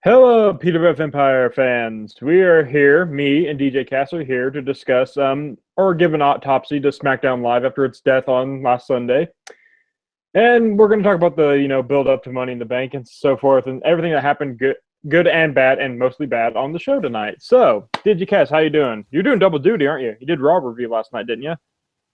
Hello, PWF Empire fans. We are here, me and DJ Cass are here to discuss or give an autopsy to SmackDown Live after its death on last Sunday. And we're going to talk about the, build up to Money in the Bank and so forth and everything that happened good and bad and mostly bad on the show tonight. So, DJ Cass, how you doing? You're doing double duty, aren't you? You did Raw review last night, didn't you?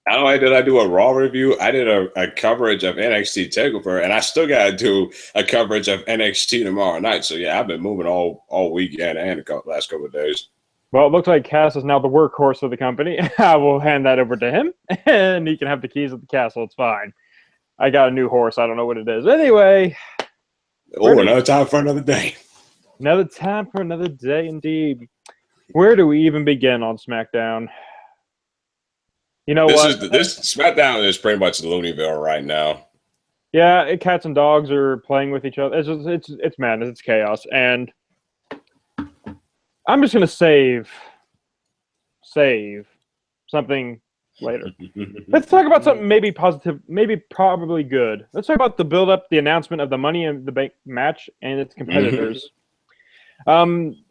Not only did I do a Raw review, I did a coverage of NXT TakeOver, and I still got to do a coverage of NXT tomorrow night. So, yeah, I've been moving all weekend and the last couple of days. Well, it looks like Cass is now the workhorse of the company. I will hand that over to him, and he can have the keys of the castle. It's fine. I got a new horse. I don't know what it is. Anyway. Oh, another time for another day. Another time for another day, indeed. Where do we even begin on SmackDown? You know This SmackDown is pretty much Looneyville right now. Yeah, cats and dogs are playing with each other. It's madness. It's chaos, and I'm just gonna save something later. Let's talk about something maybe positive, maybe probably good. Let's talk about the build-up, the announcement of the Money in the Bank match and its competitors.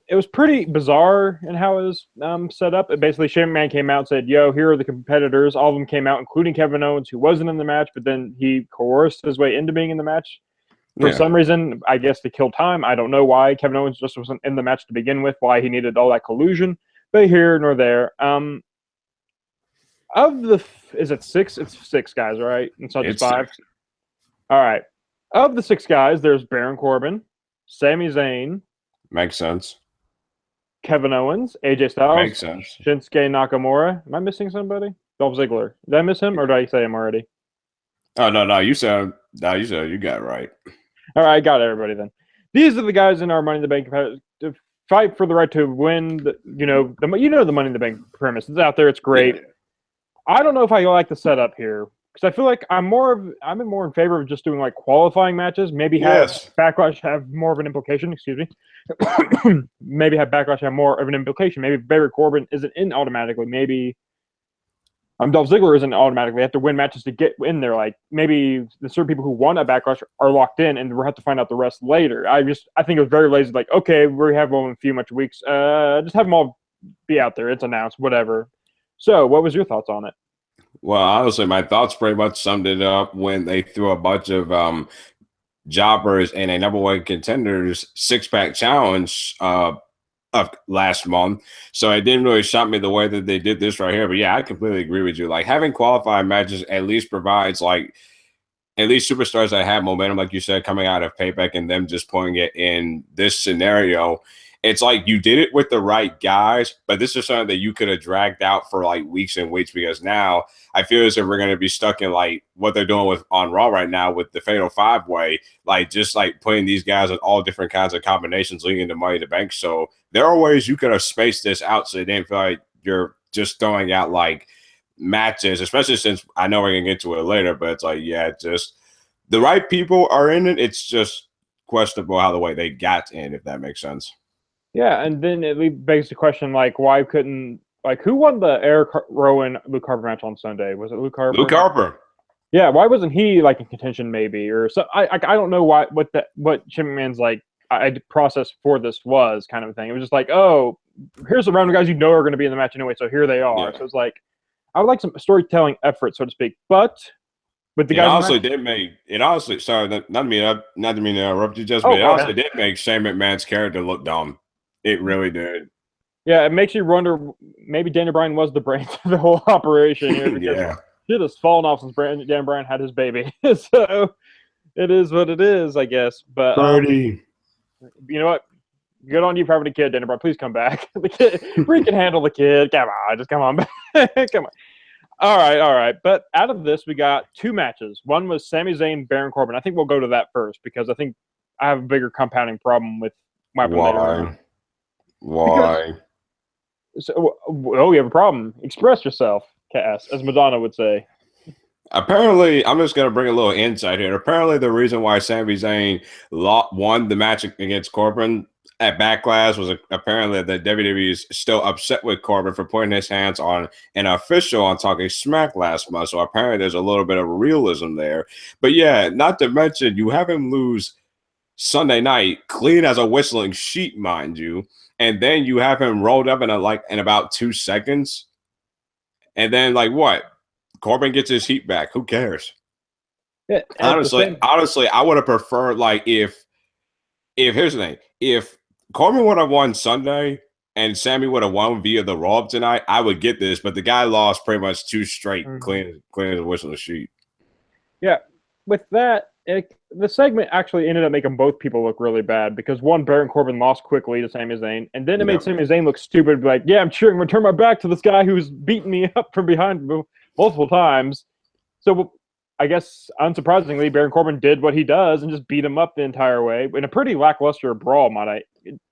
It was pretty bizarre in how it was set up. Basically, Shane McMahon came out and said, yo, here are the competitors. All of them came out, including Kevin Owens, who wasn't in the match, but then he coerced his way into being in the match. For some reason, I guess to kill time. I don't know why Kevin Owens just wasn't in the match to begin with, why he needed all that collusion. But here nor there. Is it six? It's six guys, right? It's not just five? Six. All right. Of the six guys, there's Baron Corbin, Sami Zayn. Makes sense. Kevin Owens, AJ Styles, makes sense. Shinsuke Nakamura. Am I missing somebody? Dolph Ziggler. Did I miss him, or did I say him already? Oh no! You said you got it right. All right, I got everybody then. These are the guys in our Money in the Bank to fight for the right to win. The Money in the Bank premise. It's out there. It's great. Yeah. I don't know if I like the setup here because I feel like I'm more in favor of just doing like qualifying matches. Maybe have Backlash have more of an implication. Excuse me. Maybe have Backlash have more of an implication. Maybe Baron Corbin isn't in automatically. Maybe Dolph Ziggler isn't automatically. They have to win matches to get in there. Like maybe the certain people who won a Backlash are locked in, and we'll have to find out the rest later. I think it was very lazy. Like, okay, we have only a few much weeks. Just have them all be out there. It's announced, whatever. So, what was your thoughts on it? Well, honestly, my thoughts pretty much summed it up when they threw a bunch of jobbers in a number one contenders six-pack challenge of last month. So it didn't really shock me the way that they did this right here. But yeah, I completely agree with you. Like having qualifying matches at least provides like at least superstars that have momentum, like you said, coming out of Payback and them just putting it in this scenario. It's like you did it with the right guys, but this is something that you could have dragged out for like weeks and weeks because now I feel as if we're going to be stuck in like what they're doing on Raw right now with the Fatal Five-Way, like just like putting these guys in all different kinds of combinations leading to Money in the Bank. So there are ways you could have spaced this out so it didn't feel like you're just throwing out like matches, especially since I know we're going to get to it later, but it's like, yeah, just the right people are in it. It's just questionable how the way they got in, if that makes sense. Yeah, and then it begs the question, like, why couldn't, like, who won the Eric Rowan Luke Harper match on Sunday? Was it Luke Harper? Luke Harper. Yeah, why wasn't he like in contention maybe, or so? I don't know what Shane McMahon's like process for this was kind of a thing. It was just like, oh, here's a round of guys you know are going to be in the match anyway, so here they are. Yeah. So it's like I would like some storytelling effort, so to speak, but. But the guys sorry, not to mean to interrupt you, but it also did make Shane McMahon's character look dumb. It really did. Yeah, it makes you wonder. Maybe Daniel Bryan was the brains of the whole operation here. Yeah, shit has fallen off since Daniel Bryan had his baby. So it is what it is, I guess. But you know what? Good on you for having a kid, Daniel Bryan. Please come back. The kid, we can handle the kid. Come on, just come on back. Come on. All right. But out of this, we got two matches. One was Sami Zayn, Baron Corbin. I think we'll go to that first because I think I have a bigger compounding problem with my Why? Why? You have a problem. Express yourself, Cass, as Madonna would say. Apparently, I'm just going to bring a little insight here. Apparently, the reason why Sami Zayn won the match against Corbin at Backlash was apparently that WWE is still upset with Corbin for putting his hands on an official on Talking Smack last month. So apparently there's a little bit of realism there. But yeah, not to mention you have him lose Sunday night, clean as a whistling sheet, mind you, and then you have him rolled up in about 2 seconds, and then what? Corbin gets his heat back. Who cares? Yeah, honestly, I would have preferred if here's the thing, if Corbin would have won Sunday and Sami would have won via the roll up tonight, I would get this, but the guy lost pretty much 2 straight, clean as a whistling sheet. Yeah, with that, the segment actually ended up making both people look really bad because one, Baron Corbin lost quickly to Sami Zayn, and then it made Sami Zayn look stupid. Like, yeah, I'm cheering, I'm gonna turn my back to this guy who's beating me up from behind multiple times. So I guess unsurprisingly, Baron Corbin did what he does and just beat him up the entire way in a pretty lackluster brawl. Might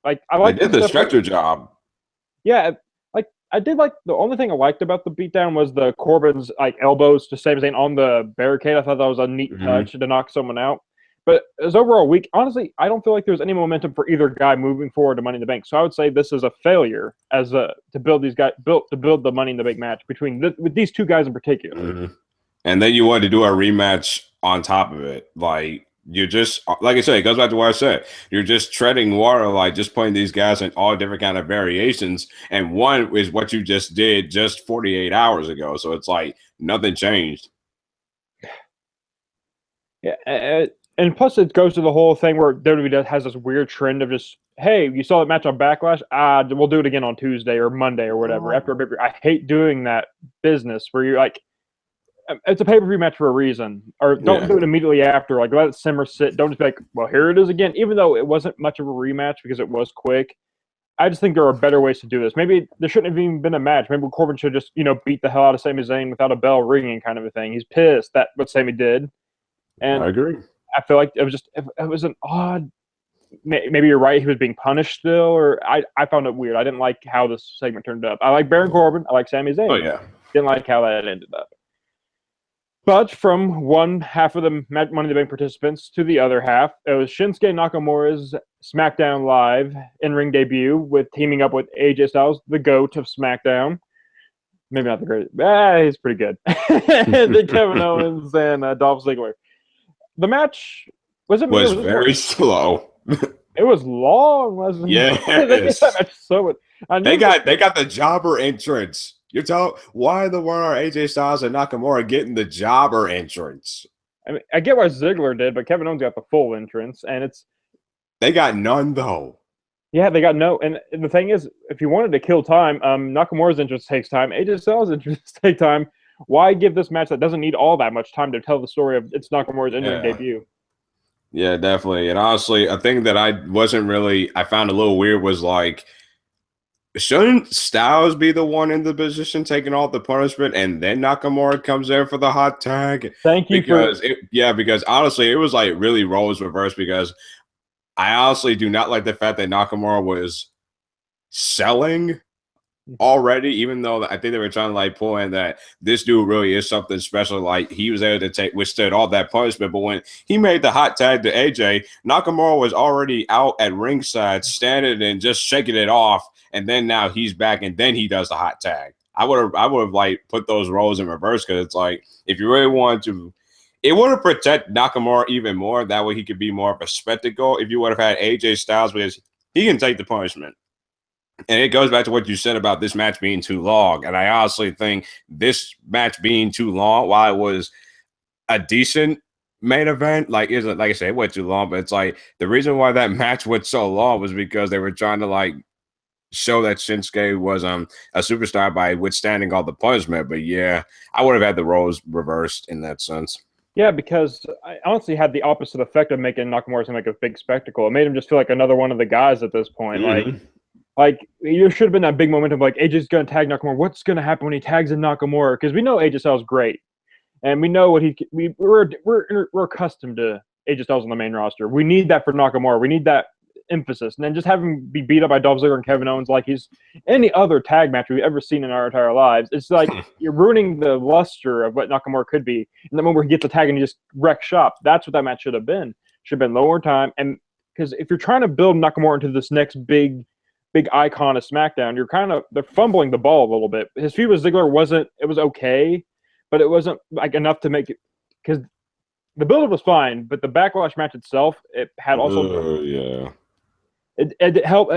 I like they did the stretcher job. Yeah. I did the only thing I liked about the beatdown was the Corbin's elbows to Sami Zayn on the barricade. I thought that was a neat touch to knock someone out. But as overall week, honestly, I don't feel like there's any momentum for either guy moving forward to Money in the Bank. So I would say this is a failure to build the Money in the Bank match with these two guys in particular. And then you wanted to do a rematch on top of it, you're just, like I said, it goes back to what I said. You're just treading water, just putting these guys in all different kind of variations. And one is what you just did just 48 hours ago. So it's nothing changed. Yeah. And plus it goes to the whole thing where WWE has this weird trend of just, hey, you saw that match on Backlash? We'll do it again on Tuesday or Monday or whatever. I hate doing that business where you're it's a pay-per-view match for a reason. Or don't do it immediately after. Let it simmer, sit. Don't just be well, here it is again. Even though it wasn't much of a rematch because it was quick, I just think there are better ways to do this. Maybe there shouldn't have even been a match. Maybe Corbin should just, beat the hell out of Sami Zayn without a bell ringing kind of a thing. He's pissed that what Sami did. And I agree. I feel like it was an odd. Maybe you're right. He was being punished still, or I found it weird. I didn't like how this segment turned up. I like Baron Corbin. I like Sami Zayn. Oh yeah. Didn't like how that ended up. But from one half of the Money in the Bank participants to the other half, it was Shinsuke Nakamura's SmackDown Live in-ring debut with teaming up with AJ Styles, the GOAT of SmackDown. Maybe not the greatest. He's pretty good. Then Kevin Owens and Dolph Ziggler. The match was very slow. It was long, wasn't it? Yeah. They got the jobber entrance. You're telling why the world are AJ Styles and Nakamura getting the jobber entrance? I mean, I get why Ziggler did, but Kevin Owens got the full entrance, and they got none though. Yeah, they got no. And the thing is, if you wanted to kill time, Nakamura's entrance takes time. AJ Styles' entrance takes time. Why give this match that doesn't need all that much time to tell the story of it's Nakamura's in-ring debut? Yeah, definitely. And honestly, a thing that I found a little weird was shouldn't Styles be the one in the position taking all the punishment and then Nakamura comes there for the hot tag? Thank you. Because honestly, it was really roles reversed because I honestly do not like the fact that Nakamura was selling already, even though I think they were trying to pull in that this dude really is something special. He was able to withstood all that punishment, but when he made the hot tag to AJ, Nakamura was already out at ringside, standing and just shaking it off. And then now he's back, and then he does the hot tag. I would have put those roles in reverse because it's if you really wanted to, it would have protected Nakamura even more. That way he could be more of a spectacle. If you would have had AJ Styles, because he can take the punishment. And it goes back to what you said about this match being too long. And I honestly think this match being too long, while it was a decent main event, isn't like I said, it went too long, but it's the reason why that match went so long was because they were trying to show that Shinsuke was a superstar by withstanding all the punishment. But yeah, I would have had the roles reversed in that sense. Yeah, because I honestly had the opposite effect of making Nakamura seem like a big spectacle. It made him just feel like another one of the guys at this point. There should have been that big momentum AJ's going to tag Nakamura. What's going to happen when he tags in Nakamura? Because we know AJ Styles great, and we know what we're accustomed to AJ Styles on the main roster. We need that for Nakamura. We need that emphasis, and then just have him be beat up by Dolph Ziggler and Kevin Owens like he's any other tag match we've ever seen in our entire lives. It's you're ruining the luster of what Nakamura could be. And the moment where he gets the tag and he just wrecks shop, that's what that match should have been. Should have been lower time, and because if you're trying to build Nakamura into this next big icon of SmackDown, they're fumbling the ball a little bit. His feud with Ziggler was okay, but it wasn't enough to make it, because the build was fine, but the Backlash match itself, it had also it didn't help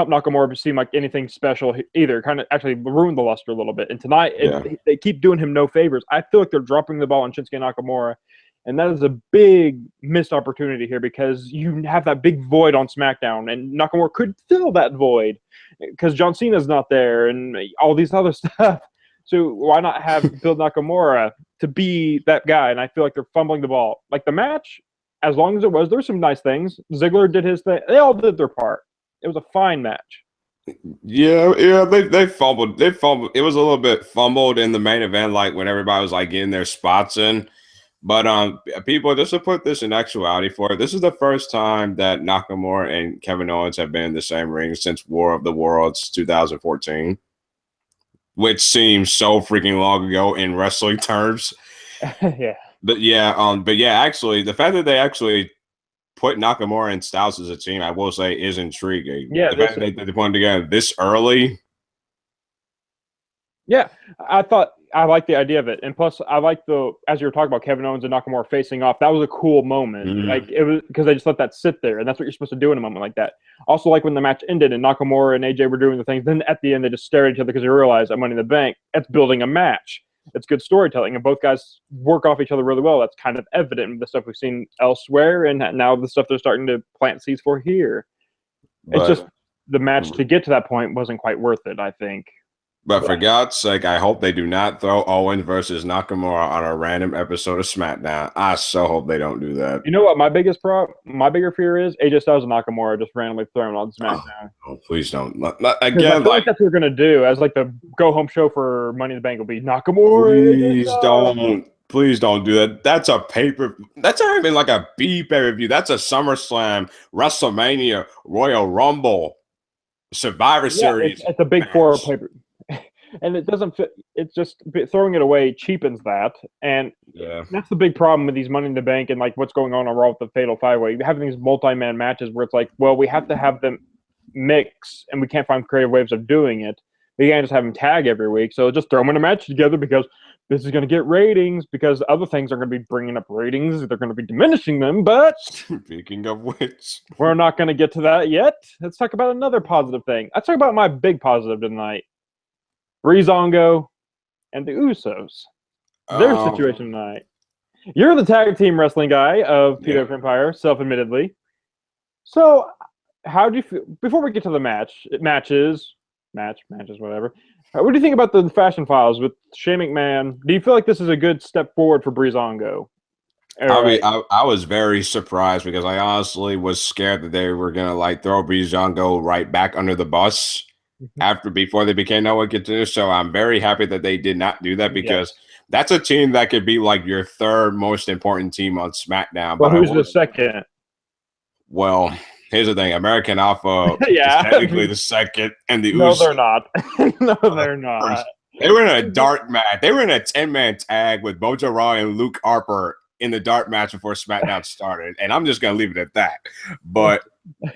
Nakamura seem like anything special either. Kind of actually ruined the luster a little bit. And tonight, they keep doing him no favors. I feel like they're dropping the ball on Shinsuke Nakamura, and that is a big missed opportunity here because you have that big void on SmackDown, and Nakamura could fill that void because John Cena's not there and all these other stuff. So why not have Bill Nakamura to be that guy? And I feel like they're fumbling the ball. Like the match, as long as it was, there were some nice things. Ziggler did his thing. They all did their part. It was a fine match. Yeah, they fumbled. They fumbled. It was a little bit fumbled in the main event, like when everybody was like getting their spots in. But people, just to put this in actuality for it, this is the first time that Nakamura and Kevin Owens have been in the same ring since War of the Worlds 2014, which seems so freaking long ago in wrestling terms. Yeah. But actually, the fact that they actually put Nakamura and Styles as a team, I will say, is intriguing. Yeah, the fact that they put them together this early. Yeah, I like the idea of it, and plus, I like as you were talking about Kevin Owens and Nakamura facing off. That was a cool moment. Mm-hmm. Like it was because they just let that sit there, and that's what you're supposed to do in a moment like that. Also, like when the match ended and Nakamura and AJ were doing the things, then at the end they just stared at each other because they realized at Money in the Bank, that's building a match. It's good storytelling, and both guys work off each other really well. That's kind of evident in the stuff we've seen elsewhere, and now the stuff they're starting to plant seeds for here. It's just the match to get to that point wasn't quite worth it, I think. But for God's sake, I hope they do not throw Owens versus Nakamura on a random episode of SmackDown. I so hope they don't do that. You know what my bigger fear is? AJ Styles and Nakamura just randomly thrown on SmackDown. Oh, please don't. Again, like that's what we're gonna do as like the go home show for Money in the Bank will be Nakamura. Please don't do that. That's a paper. That's not even like a B pay-per-view. That's a SummerSlam, WrestleMania, Royal Rumble, Survivor Series. It's a big four paper. And it doesn't fit. It's just throwing it away cheapens that, and that's the big problem with these Money in the Bank and like what's going on Raw with the Fatal 5-Way. Having these multi-man matches where it's like, well, we have to have them mix, and we can't find creative ways of doing it. We can't just have them tag every week. So just throw them in a match together because this is going to get ratings. Because other things are going to be bringing up ratings. They're going to be diminishing them. But speaking of which, we're not going to get to that yet. Let's talk about another positive thing. Let's talk about my big positive tonight. Breezango and the Usos. Their situation tonight. You're the tag team wrestling guy of PWF Empire, self-admittedly. So, how do you feel before we get to the matches, whatever? What do you think about the Fashion Files with Shane McMahon? Do you feel like this is a good step forward for Breezango? I was very surprised because I honestly was scared that they were gonna like throw Breezango right back under the bus. Before they became no one contenders. So I'm very happy that they did not do that because that's a team that could be like your third most important team on SmackDown. Well, who's the second? Well, here's the thing. American Alpha is technically the second, and the No, they're not. No, they're not. They were in a dark match. They were in a 10-man tag with Mojo Rawley and Luke Harper in the dark match before SmackDown started, and I'm just gonna leave it at that. But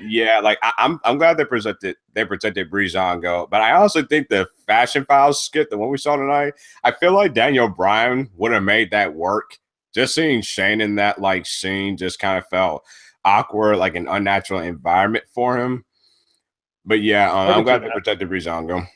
yeah, like I'm glad they protected Breezango, but I also think the Fashion Files skit, the one we saw tonight, I feel like Daniel Bryan would have made that work. Just seeing Shane in that like scene just kind of felt awkward, like an unnatural environment for him. But yeah, I'm glad they protected Breezango.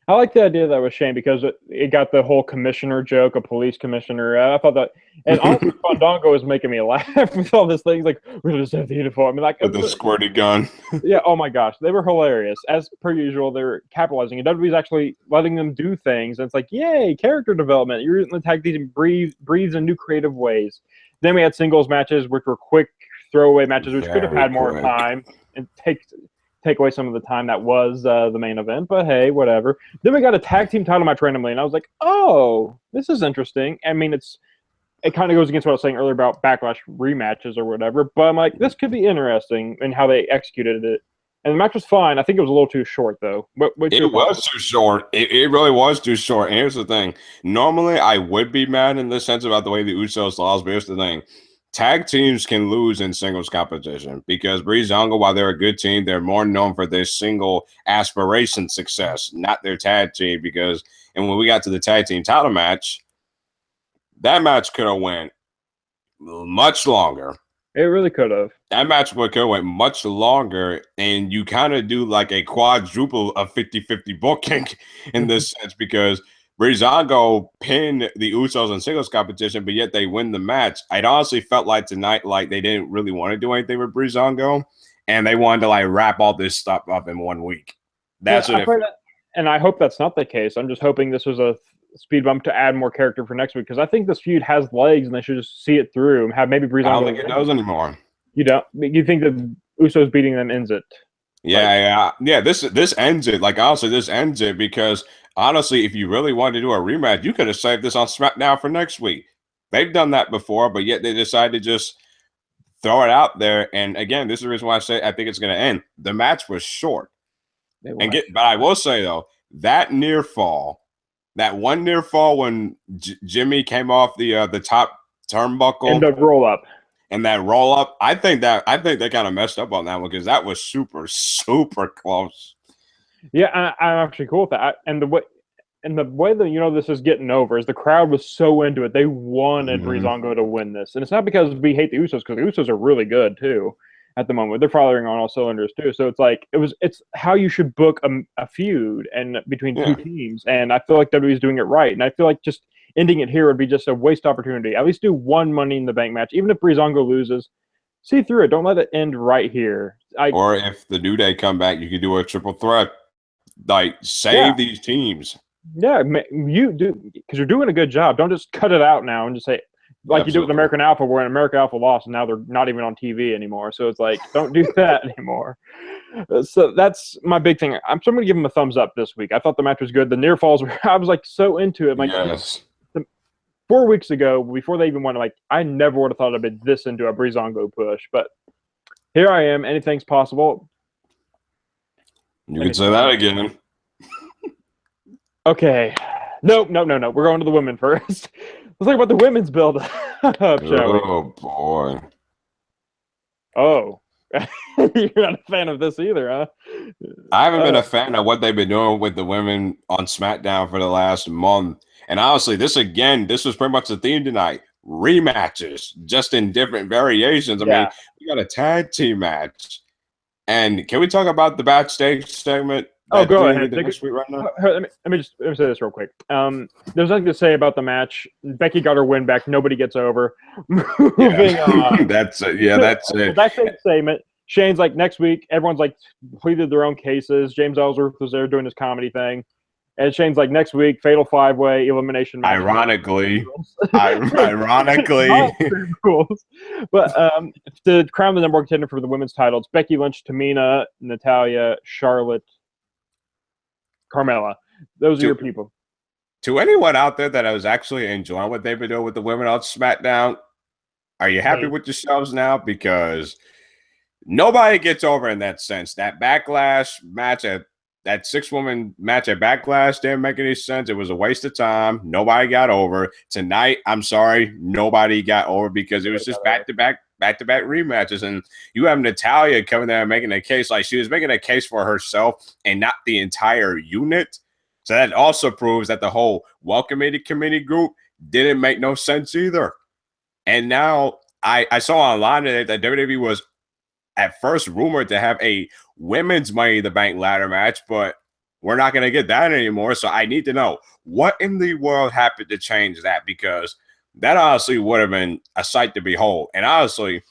I like the idea that was Shane because it got the whole commissioner joke, a police commissioner. I thought that, and honestly, Fandango was making me laugh with all this things. Like, we just have the uniform. I mean, like with the squirty gun. Yeah. Oh my gosh, they were hilarious as per usual. They're capitalizing, and WWE's actually letting them do things. And it's like, yay, character development. You're in the tag team breathes in new creative ways. Then we had singles matches, which were quick throwaway matches, which could have had more time and take away some of the time that was the main event, but hey, whatever. Then we got a tag team title match randomly, and I was like, oh, this is interesting. I mean, it kind of goes against what I was saying earlier about Backlash rematches or whatever, but I'm like, this could be interesting in how they executed it. And the match was fine. I think it was a little too short, though. It was too short. It really was too short. And here's the thing. Normally, I would be mad in this sense about the way the Usos lost, but here's the thing. Tag teams can lose in singles competition because Breezango, while they're a good team, they're more known for their single aspiration success, not their tag team. And when we got to the tag team title match, that match could have went much longer. It really could have. That match would have went much longer, and you kind of do like a quadruple of 50-50 booking in this sense because Breezango pinned the Usos in singles competition, but yet they win the match. I'd honestly felt like tonight, like they didn't really want to do anything with Breezango, and they wanted to like wrap all this stuff up in 1 week. That's what and I hope that's not the case. I'm just hoping this was a speed bump to add more character for next week because I think this feud has legs and they should just see it through and have maybe Breezango. I don't think it does anymore. You don't? You think that Usos beating them ends it? Yeah. This ends it. Like honestly, this ends it because honestly, if you really wanted to do a rematch, you could have saved this on SmackDown for next week. They've done that before, but yet they decided to just throw it out there. And again, this is the reason why I say I think it's going to end. The match was short. But I will say though, that near fall, that one near fall when Jimmy came off the top turnbuckle and the roll up, and that roll up, I think they kind of messed up on that one because that was super close. Yeah, I'm actually cool with that. And the way that this is getting over is the crowd was so into it. They wanted Breezango to win this, and it's not because we hate the Usos because the Usos are really good too. At the moment, they're firing on all cylinders too. So it's like it's how you should book a feud and between two teams. And I feel like WWE is doing it right. And I feel like just ending it here would be just a waste opportunity. At least do one Money in the Bank match, even if Breezango loses. See through it. Don't let it end right here. Or if the New Day come back, you could do a triple threat. Like save these teams. Yeah, you do because you're doing a good job. Don't just cut it out now and just say. Like you do with American Alpha, where American Alpha lost, and now they're not even on TV anymore. So it's like, don't do that anymore. So that's my big thing. I'm going to give them a thumbs up this week. I thought the match was good. The near falls, I was like so into it. Like 4 weeks ago, before they even won, like I never would have thought I'd been this into a Breezango push. But here I am. Anything's possible. You can say that again. Okay. Nope. We're going to the women first. Let's talk about the women's build up, shall we? Oh, boy. Oh. You're not a fan of this either, huh? I haven't been a fan of what they've been doing with the women on SmackDown for the last month. And honestly, this was pretty much the theme tonight. Rematches, just in different variations. I mean, we got a tag team match. And can we talk about the backstage segment? Oh, go ahead. Right now? Let me say this real quick. There's nothing to say about the match. Becky got her win back. Nobody gets over. Moving on. That's it. Backstage segment. Shane's like, next week, everyone's like pleaded their own cases. James Ellsworth was there doing his comedy thing. And Shane's like, next week, fatal 5-way elimination match. Ironically. But to crown the number one contender for the women's title, it's Becky Lynch, Tamina, Natalya, Charlotte, Carmella. Those are your people. To anyone out there that was actually enjoying what they've been doing with the women on SmackDown, are you happy with yourselves now? Because nobody gets over in that sense. That Backlash match, that 6-woman match at Backlash didn't make any sense. It was a waste of time. Nobody got over. Tonight, I'm sorry, nobody got over because it was just back-to-back rematches. And you have Natalya coming there and making a case like she was making a case for herself and not the entire unit. So that also proves that the whole Welcome Committee group didn't make no sense either. And now I saw online today that WWE was at first rumored to have a women's Money in the Bank ladder match, but we're not going to get that anymore. So I need to know what in the world happened to change that, because that honestly would have been a sight to behold. And honestly,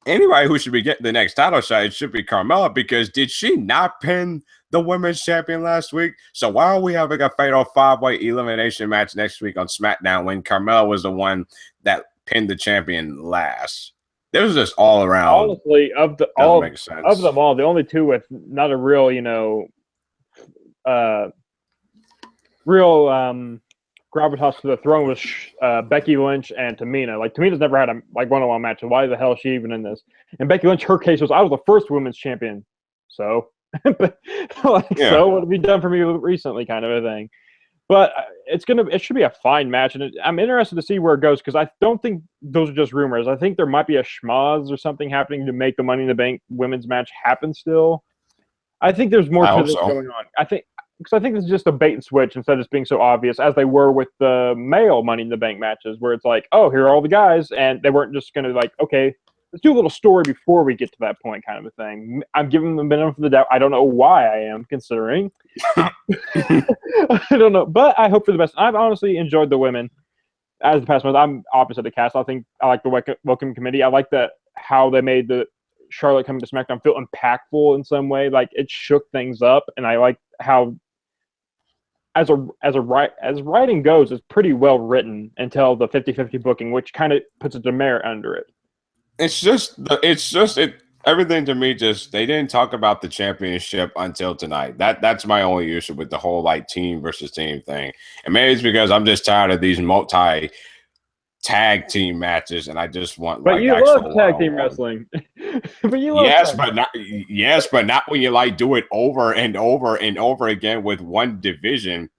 anybody who should be getting the next title shot, it should be Carmella, because did she not pin the women's champion last week? So why are we having a fatal 5-way elimination match next week on SmackDown when Carmella was the one that pinned the champion last? There was just all around. Honestly, of them all, the only two with not a real, gravitas to the throne was Becky Lynch and Tamina. Like, Tamina's never had a one-on-one match, so why the hell is she even in this? And Becky Lynch, her case was, I was the first women's champion. So, so what have you done for me recently, kind of a thing. But it should be a fine match, and I'm interested to see where it goes, because I don't think those are just rumors. I think there might be a schmoz or something happening to make the Money in the Bank women's match happen still. I think there's more to this going on. I think because I think this is just a bait and switch instead of just being so obvious as they were with the male Money in the Bank matches, where it's like, oh, here are all the guys, and they weren't just going to like, okay, let's do a little story before we get to that point, kind of a thing. I'm giving them the benefit of the doubt. I don't know why I am, considering. I don't know, but I hope for the best. I've honestly enjoyed the women as the past month. I'm opposite the cast. I think I like the welcome committee. I like that how they made the Charlotte coming to SmackDown feel impactful in some way. Like it shook things up, and I like how as writing goes, it's pretty well written until the 50-50 booking, which kind of puts a demerit under it. Everything to me just they didn't talk about the championship until tonight. That's my only issue with the whole like team versus team thing. And maybe it's because I'm just tired of these multi tag team matches, and I just want. But like, you love tag team wrestling. But you love but not when you like do it over and over and over again with one division.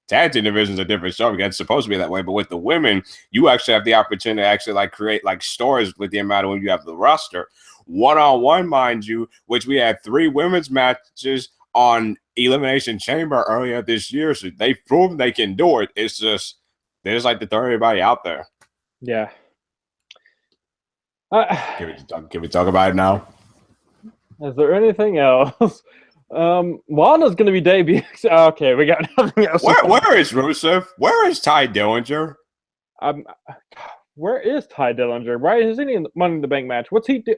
Tag team division is a different show because it's supposed to be that way. But with the women, you actually have the opportunity to actually like create like stories with the amount of when you have the roster. One-on-one, mind you, which we had 3 women's matches on Elimination Chamber earlier this year. So they've proven they can do it. It's just they just like to throw everybody out there. Yeah. Can we talk about it now? Is there anything else? Lana's going to be debuting. Okay, we got nothing else. Where is Rusev? Where is Ty Dillinger? Where is Ty Dillinger? Why is he in the Money in the Bank match? What's he do?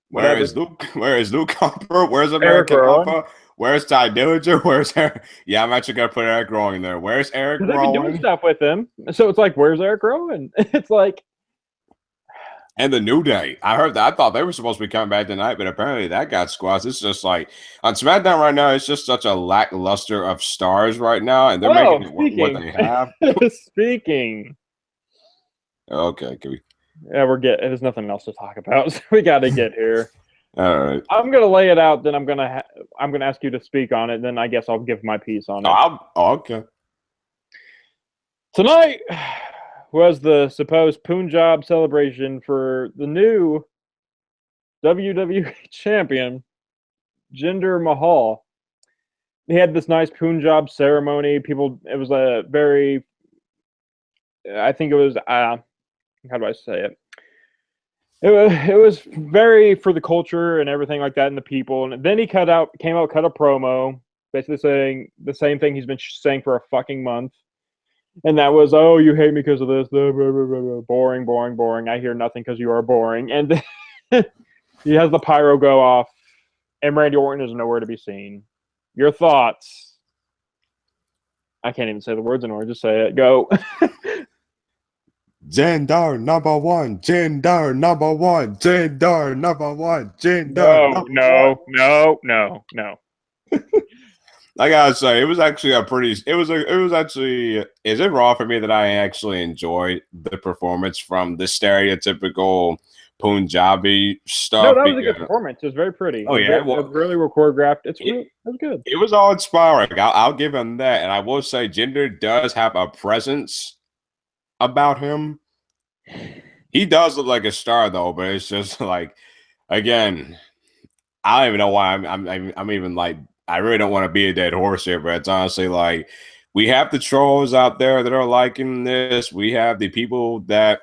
Where is Luke? Where is Luke Harper? Where's American Alpha? Where's Ty Dillinger? Where's Eric? Yeah, I'm actually gonna put Eric Rowan in there. Where's Eric Rowan? They've been doing stuff with him, so it's like, where's Eric Rowan? It's like, and the New Day. I heard that. I thought they were supposed to be coming back tonight, but apparently that got squashed. It's just like on SmackDown right now. It's just such a lackluster of stars right now, and they're making it what they have. Speaking. Okay, can we? Yeah, there's nothing else to talk about, so we got to get here. All right. I'm gonna lay it out. Then I'm gonna ask you to speak on it. Then I guess I'll give my piece on it. Okay. Tonight was the supposed Punjab celebration for the new WWE champion, Jinder Mahal. He had this nice Punjab ceremony. It was a very, I think it was, how do I say it? It was very for the culture and everything like that and the people. And then he cut a promo, basically saying the same thing he's been saying for a fucking month. And that was, oh, you hate me because of this. Boring, boring, boring. I hear nothing because you are boring. And he has the pyro go off, and Randy Orton is nowhere to be seen. Your thoughts? I can't even say the words anymore. Just say it. Go. Jinder number 1. Jinder number 1. Jinder number 1. Jinder. No. I gotta say, it was actually is it wrong for me that I actually enjoyed the performance from the stereotypical Punjabi stuff? No, that was a good performance. It was very pretty. Oh, yeah? It was really well choreographed. It was good. It was all inspiring. I'll give him that. And I will say, Jinder does have a presence about him. He does look like a star, though, but it's just like, again, I don't even know why I'm even like, I really don't want to be a dead horse here, but it's honestly like we have the trolls out there that are liking this. We have the people that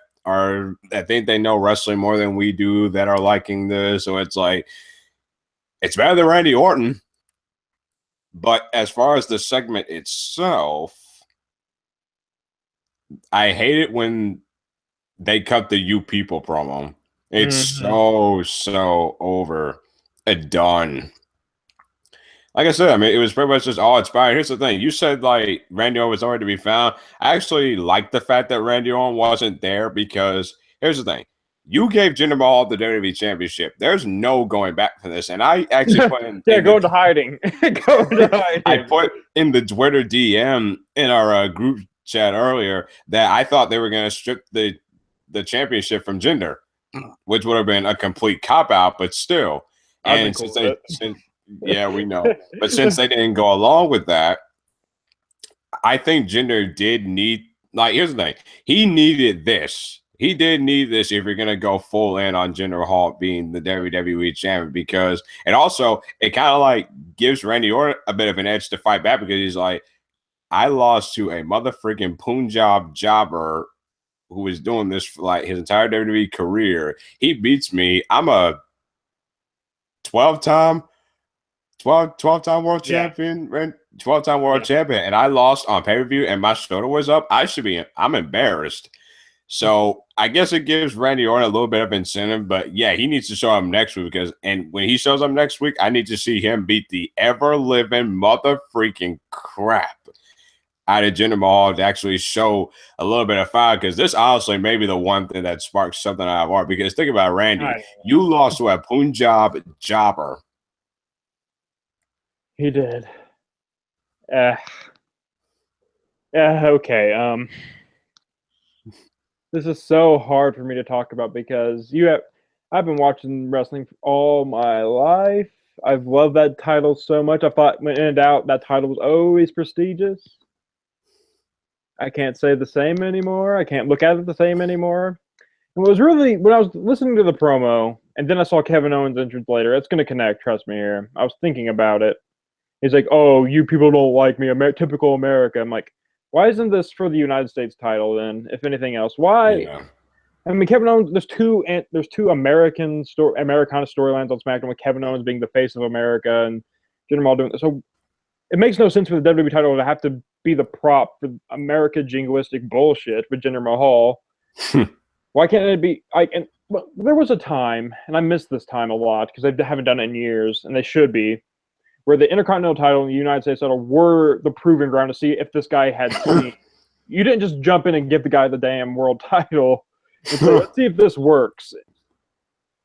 think they know wrestling more than we do that are liking this. So it's like it's better than Randy Orton. But as far as the segment itself, I hate it when they cut the "you people" promo. It's so over and done. Like I said, I mean, it was pretty much just all inspired. Here's the thing. You said, like, Randy Orton was already to be found. I actually like the fact that Randy Orton wasn't there because here's the thing. You gave Jinder Mahal the WWE Championship. There's no going back from this. And I actually put in... go into hiding. Go into hiding. I put in the Twitter DM in our group chat earlier that I thought they were going to strip the championship from Jinder, which would have been a complete cop-out, but still. And yeah, we know. But since they didn't go along with that, I think Jinder did need, like, here's the thing. He needed this. He did need this if you're going to go full in on Jinder Mahal being the WWE champion because, and also, it kind of like gives Randy Orton a bit of an edge to fight back because he's like, I lost to a motherfucking Punjab jobber who was doing this for like his entire WWE career. He beats me. I'm a 12-time world champion, 12-time world champion, and I lost on pay-per-view and my shoulder was up. I'm embarrassed. So I guess it gives Randy Orton a little bit of incentive, but yeah, he needs to show up next week and when he shows up next week, I need to see him beat the ever-living mother freaking crap out of Jinder Mahal to actually show a little bit of fire, because this honestly may be the one thing that sparks something out of art. Because think about Randy, you lost to a Punjab jobber. He did. Okay. This is so hard for me to talk about because I've been watching wrestling all my life. I've loved that title so much. I thought when in doubt that title was always prestigious. I can't say the same anymore. I can't look at it the same anymore. And when I was listening to the promo, and then I saw Kevin Owens' entrance later, it's going to connect, trust me here. I was thinking about it. He's like, oh, you people don't like me, typical America. I'm like, why isn't this for the United States title then, if anything else? Why? Yeah. I mean, Kevin Owens, there's two Americana storylines on SmackDown with Kevin Owens being the face of America and Jinder Mahal doing this. So it makes no sense for the WWE title to have to be the prop for America jingoistic bullshit with Jinder Mahal. Why can't it be there was a time, and I miss this time a lot because they haven't done it in years, and they should be, where the Intercontinental title and the United States title were the proving ground to see if this guy had seen. You didn't just jump in and give the guy the damn world title and say, let's see if this works.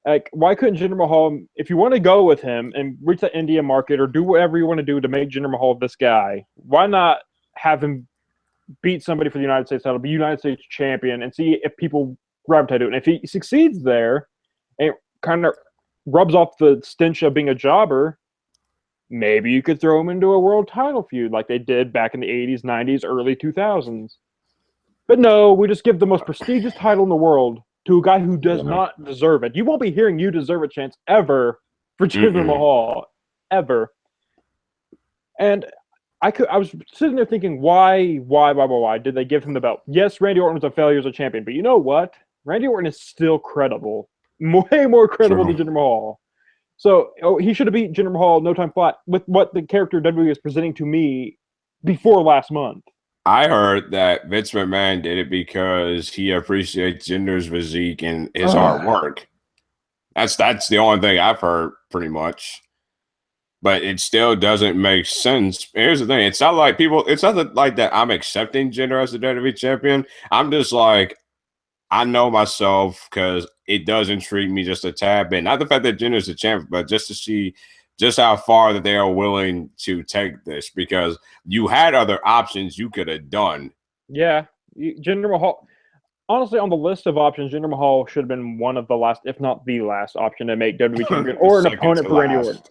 Like, why couldn't Jinder Mahal, if you want to go with him and reach the India market or do whatever you want to do to make Jinder Mahal this guy, why not have him beat somebody for the United States title, be United States champion, and see if people gravitate to it? And if he succeeds there and kind of rubs off the stench of being a jobber, maybe you could throw him into a world title feud like they did back in the 80s, 90s, early 2000s. But no, we just give the most prestigious title in the world to a guy who does not deserve it. You won't be hearing "you deserve a chance" ever for Jinder Mahal, ever. And I was sitting there thinking, why did they give him the belt? Yes, Randy Orton was a failure as a champion, but you know what? Randy Orton is still credible, way more credible than Jinder Mahal. So he should have beat Jinder Mahal no time flat with what the character WWE is presenting to me before last month. I heard that Vince McMahon did it because he appreciates Jinder's physique and his artwork. That's the only thing I've heard, pretty much. But it still doesn't make sense. Here's the thing: it's not like that I'm accepting Jinder as the WWE champion. I'm just like, I know myself because it does intrigue me just a tad bit. Not the fact that Jinder's the champion, but just to see just how far that they are willing to take this, because you had other options you could have done. Yeah, Jinder Mahal. Honestly, on the list of options, Jinder Mahal should have been one of the last, if not the last option to make WWE champion or an opponent for Randy Orton.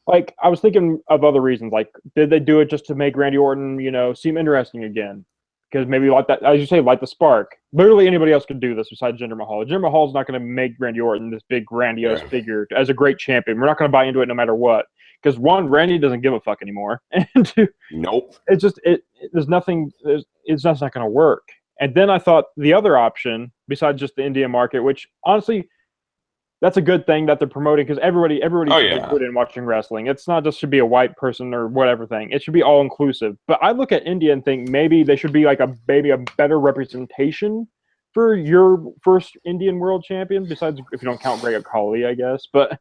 Like, I was thinking of other reasons. Like, did they do it just to make Randy Orton, seem interesting again? Because maybe like that, as you say, like the spark. Literally anybody else could do this besides Jinder Mahal. Jinder Mahal's not going to make Randy Orton this big grandiose figure as a great champion. We're not going to buy into it no matter what. Because one, Randy doesn't give a fuck anymore, and two, nope. It's just there's nothing. It's just not going to work. And then I thought the other option, besides just the India market, which honestly, that's a good thing that they're promoting, because everybody should be good in watching wrestling. It's not just should be a white person or whatever thing. It should be all inclusive. But I look at India and think maybe they should be like a better representation for your first Indian world champion, besides if you don't count Great Khali, I guess. But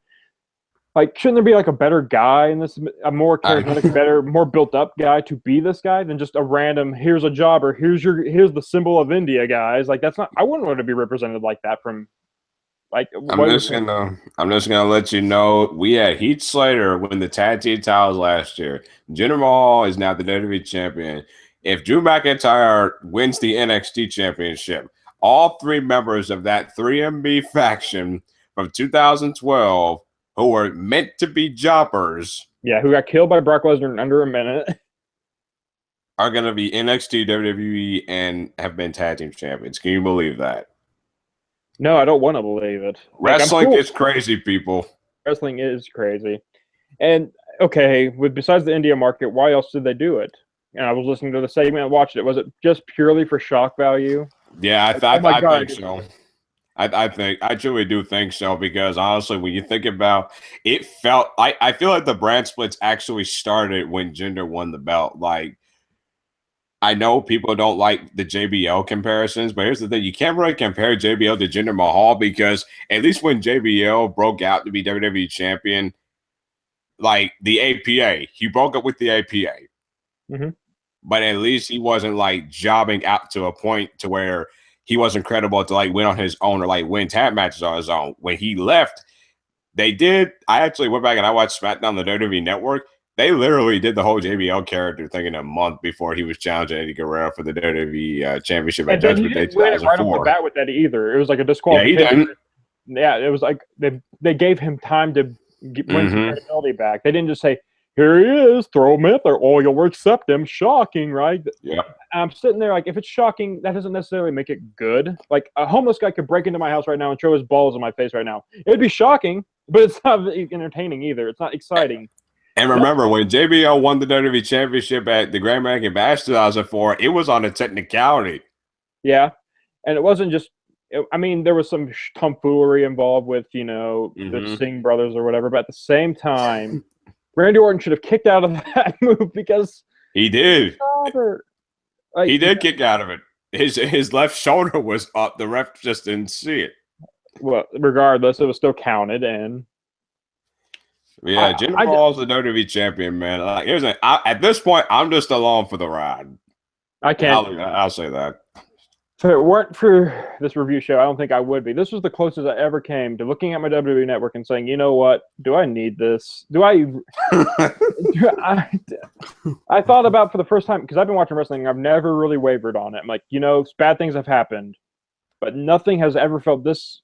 like, shouldn't there be like a better guy in this, a more charismatic, better, more built up guy to be this guy than just a random, here's a jobber, here's the symbol of India, guys. Like, that's not, I wouldn't want to be represented like that from. Like, I'm just gonna let you know, we had Heath Slater win the tag team titles last year. Jinder Mahal is now the WWE champion. If Drew McIntyre wins the NXT championship, all three members of that 3MB faction from 2012, who were meant to be jobbers, who got killed by Brock Lesnar in under a minute, are gonna be NXT, WWE, and have been tag team champions. Can you believe that? No, I don't want to believe it. Wrestling is crazy, people. Wrestling is crazy. And okay, with besides the India market, why else did they do it? And I was listening to the segment and watched it. Was it just purely for shock value? Yeah, Like, oh my I God. think so. I truly do think so because honestly, when you think about it, I feel like the brand splits actually started when Jinder won the belt. Like, I know people don't like the JBL comparisons, but here's the thing: you can't really compare JBL to Jinder Mahal because at least when JBL broke out to be WWE champion, like the APA, he broke up with the APA. Mm-hmm. But at least he wasn't like jobbing out to a point to where he wasn't credible to like win on his own or like win tag matches on his own. When he left, they did. I actually went back and I watched SmackDown, the WWE Network. They literally did the whole JBL character thing in a month before he was challenging Eddie Guerrero for the WWE Championship at And then he Judgment Day didn't win it right off the 2004. bat with that either. It was like a Yeah, he disqualification. didn't. Yeah, it was like they gave him time to win some credibility back. They didn't just say, "Here he is, throw him in there. Oh, you'll accept him." Shocking, right? Yeah. I'm sitting there like, if it's shocking, that doesn't necessarily make it good. Like a homeless guy could break into my house right now and throw his balls in my face right now. It'd be shocking, but it's not entertaining either. It's not exciting. And remember, when JBL won the WWE Championship at the Grand American Bash 2004, it was on a technicality. Yeah, and it wasn't just. I mean, there was some tomfoolery involved with, the Singh brothers or whatever, but at the same time, Randy Orton should have kicked out of that move because he did. Like, he did kick out of it. His left shoulder was up. The ref just didn't see it. Well, regardless, it was still counted, and yeah, Jinder Mahal's the WWE champion, man. Like, at this point, I'm just along for the ride. I can't. I'll say that. If it weren't for this review show, I don't think I would be. This was the closest I ever came to looking at my WWE network and saying, you know what? Do I need this? I thought about for the first time, because I've been watching wrestling, I've never really wavered on it. I'm like, bad things have happened, but nothing has ever felt this,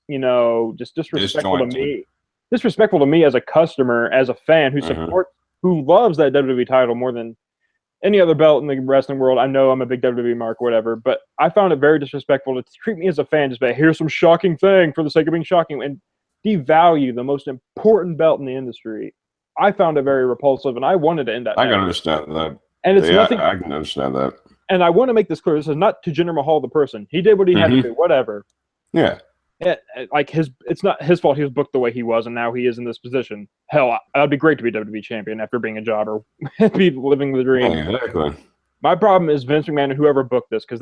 just disrespectful to me. Disrespectful to me as a customer, as a fan who supports, who loves that WWE title more than any other belt in the wrestling world. I know I'm a big WWE mark, whatever, but I found it very disrespectful to treat me as a fan, just like, here's some shocking thing for the sake of being shocking, and devalue the most important belt in the industry. I found it very repulsive, and I wanted to end that. I can understand that. And it's nothing. I can understand that. And I want to make this clear. This is not to Jinder Mahal, the person. He did what he had to do, whatever. Yeah. It's not his fault he was booked the way he was, and now he is in this position. Hell, it'd be great to be WWE champion after being a jobber, be living the dream. Yeah, exactly. My problem is Vince McMahon and whoever booked this, because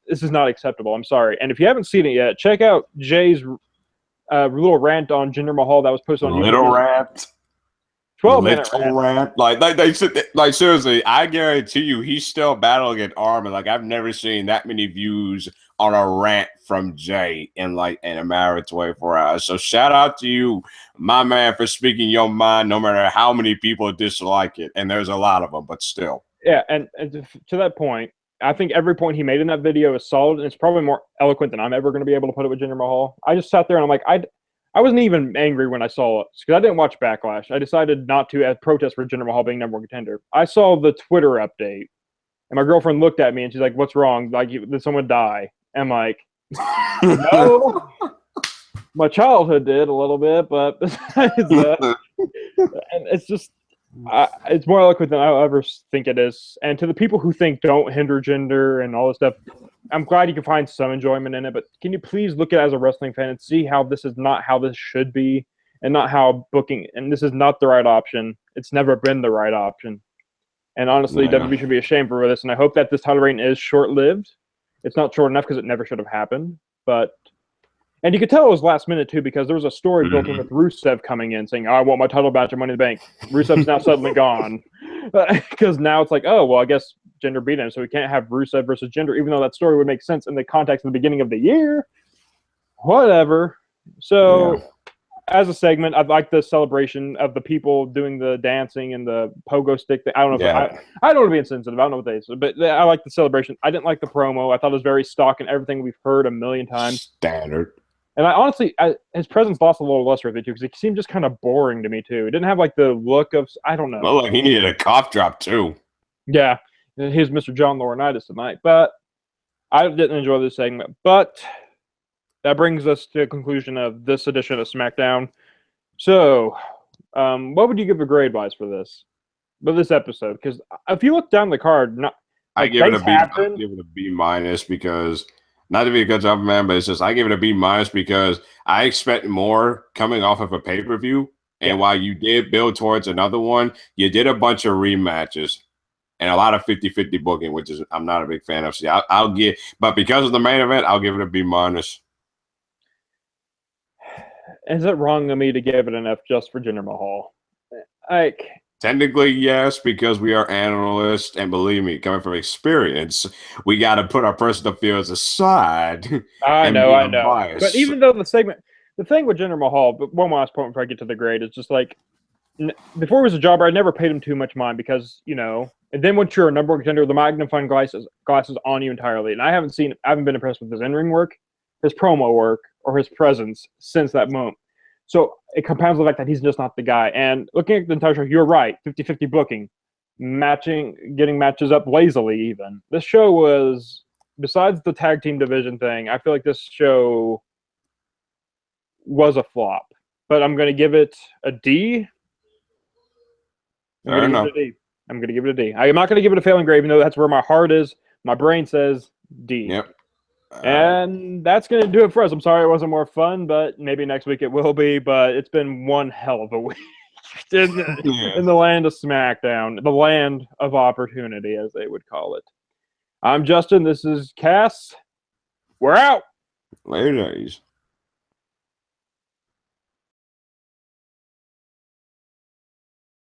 this is not acceptable. I'm sorry. And if you haven't seen it yet, check out Jay's little rant on Jinder Mahal that was posted on YouTube. Rant. 12-minute rant. Like seriously, I guarantee you, he's still battling an arm, and like I've never seen that many views on a rant from Jay in a matter of 24 hours. So shout out to you, my man, for speaking your mind, no matter how many people dislike it, and there's a lot of them, but still. Yeah, and to that point, I think every point he made in that video is solid, and it's probably more eloquent than I'm ever going to be able to put it with Jinder Mahal. I just sat there and I'm like, I wasn't even angry when I saw it because I didn't watch Backlash. I decided not to protest for Jinder Mahal being number one contender. I saw the Twitter update, and my girlfriend looked at me and she's like, "What's wrong? Like, did someone die?" I'm like, "No, my childhood did a little bit, but besides that," and it's just. It's more eloquent than I'll ever think it is. And to the people who think don't hinder Jinder and all this stuff, I'm glad you can find some enjoyment in it. But can you please look at it as a wrestling fan and see how this is not how this should be, and not how booking. And this is not the right option. It's never been the right option. And honestly, WWE should be ashamed for this. And I hope that this title reign is short-lived. It's not short enough because it never should have happened. And you could tell it was last minute, too, because there was a story built in with Rusev coming in saying, I want my title match at Money in the Bank. Rusev's now suddenly gone. Because now it's like, oh, well, I guess Jinder beat him, so we can't have Rusev versus Jinder, even though that story would make sense in the context of the beginning of the year. Whatever. So, as a segment, I'd like the celebration of the people doing the dancing and the pogo stick thing. I don't know if I don't want to be insensitive. I don't know what they say, but I like the celebration. I didn't like the promo. I thought it was very stock and everything we've heard a million times. Standard. And his presence lost a little luster with it, too, because he seemed just kind of boring to me, too. He didn't have, the look of, I don't know. Well, he needed a cough drop, too. Yeah. He's Mr. John Laurinaitis tonight. But I didn't enjoy this segment. But that brings us to the conclusion of this edition of SmackDown. So, What would you give a grade-wise for this episode? Because if you look down the card, I give it a B. I give it a B minus because not to be a good job man, but it's just I give it a B minus because I expect more coming off of a pay-per-view. And while you did build towards another one, you did a bunch of rematches and a lot of 50-50 booking, which is I'm not a big fan of. So I'll give, but because of the main event, I'll give it a B minus. Is it wrong of me to give it an F just for Jinder Mahal? Technically, yes, because we are analysts, and believe me, coming from experience, we got to put our personal feelings aside. I know. But even though the thing with Jinder Mahal, but one last point before I get to the grade, is just like, before he was a jobber, I never paid him too much mind because, and then once you're a number one contender, the magnifying glasses on you entirely. And I haven't been impressed with his in-ring work, his promo work, or his presence since that moment. So it compounds the fact that he's just not the guy. And looking at the entire show, you're right, 50-50 booking, getting matches up lazily even. This show was, besides the tag team division thing, I feel like this show was a flop. But I'm going to give it a D. I'm going to give it a D. I'm not going to give it a failing grade, even though that's where my heart is. My brain says D. Yep. And that's going to do it for us. I'm sorry it wasn't more fun, but maybe next week it will be. But it's been one hell of a week in the land of SmackDown, the land of opportunity, as they would call it. I'm Justin. This is Cass. We're out. Later.